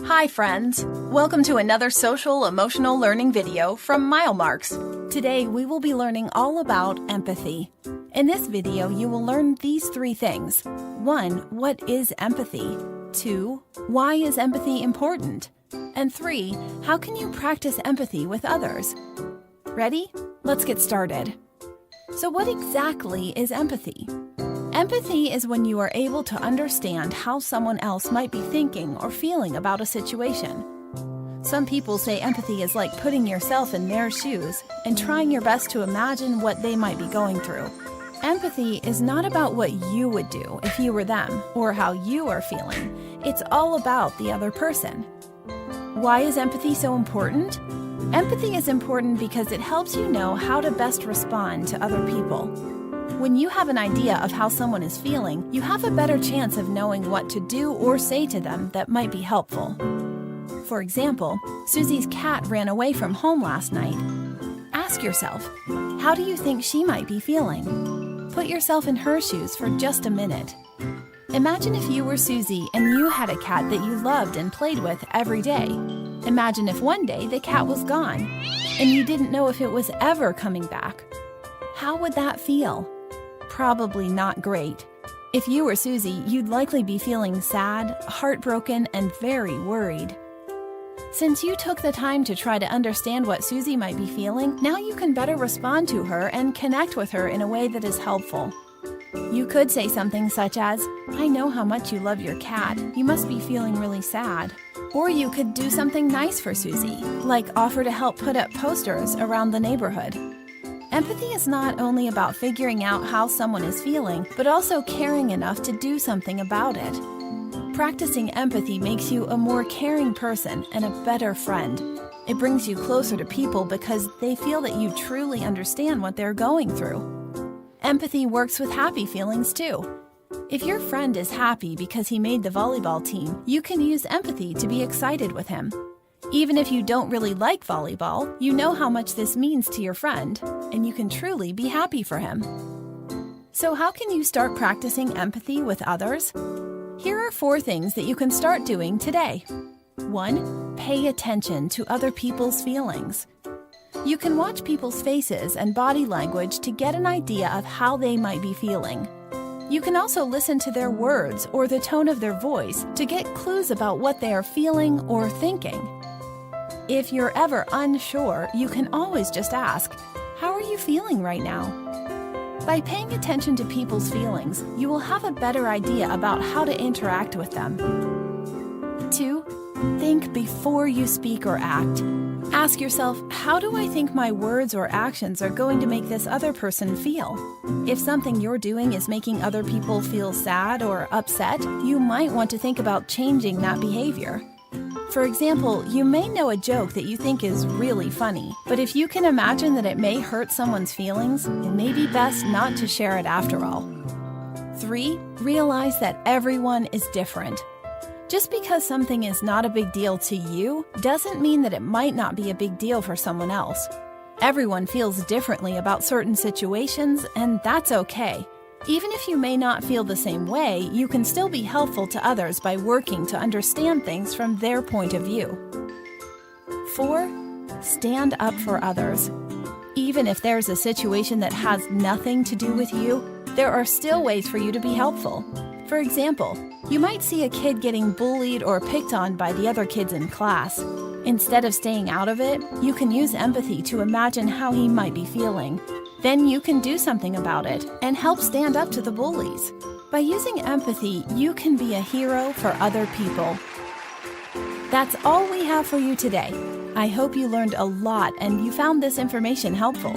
Hi friends! Welcome to another social emotional learning video from Milemarks. Today we will be learning all about empathy. In this video you will learn these three things. 1. What is empathy? 2. Why is empathy important? And 3. How can you practice empathy with others? Ready? Let's get started. So what exactly is empathy? Empathy is when you are able to understand how someone else might be thinking or feeling about a situation. Some people say empathy is like putting yourself in their shoes and trying your best to imagine what they might be going through. Empathy is not about what you would do if you were them or how you are feeling. It's all about the other person. Why is empathy so important? Empathy is important because it helps you know how to best respond to other people. When you have an idea of how someone is feeling, you have a better chance of knowing what to do or say to them that might be helpful. For example, Susie's cat ran away from home last night. Ask yourself, how do you think she might be feeling? Put yourself in her shoes for just a minute. Imagine if you were Susie and you had a cat that you loved and played with every day. Imagine if one day the cat was gone and you didn't know if it was ever coming back. How would that feel? Probably not great. If you were Susie, you'd likely be feeling sad, heartbroken, and very worried. Since you took the time to try to understand what Susie might be feeling, now you can better respond to her and connect with her in a way that is helpful. You could say something such as, "I know how much you love your cat. You must be feeling really sad." Or you could do something nice for Susie, like offer to help put up posters around the neighborhood. Empathy is not only about figuring out how someone is feeling, but also caring enough to do something about it. Practicing empathy makes you a more caring person and a better friend. It brings you closer to people because they feel that you truly understand what they're going through. Empathy works with happy feelings too. If your friend is happy because he made the volleyball team, you can use empathy to be excited with him. Even if you don't really like volleyball, you know how much this means to your friend, and you can truly be happy for him. So how can you start practicing empathy with others? Here are 4 things that you can start doing today. 1. Pay attention to other people's feelings. You can watch people's faces and body language to get an idea of how they might be feeling. You can also listen to their words or the tone of their voice to get clues about what they are feeling or thinking. If you're ever unsure, you can always just ask, "How are you feeling right now?" By paying attention to people's feelings, you will have a better idea about how to interact with them. 2. Think before you speak or act. Ask yourself, how do I think my words or actions are going to make this other person feel? If something you're doing is making other people feel sad or upset, you might want to think about changing that behavior. For example, you may know a joke that you think is really funny, but if you can imagine that it may hurt someone's feelings, it may be best not to share it after all. 3. Realize that everyone is different. Just because something is not a big deal to you doesn't mean that it might not be a big deal for someone else. Everyone feels differently about certain situations, and that's okay. Even if you may not feel the same way, you can still be helpful to others by working to understand things from their point of view. 4. Stand up for others. Even if there's a situation that has nothing to do with you, there are still ways for you to be helpful. For example, you might see a kid getting bullied or picked on by the other kids in class. Instead of staying out of it, you can use empathy to imagine how he might be feeling. Then you can do something about it and help stand up to the bullies. By using empathy, you can be a hero for other people. That's all we have for you today. I hope you learned a lot and you found this information helpful.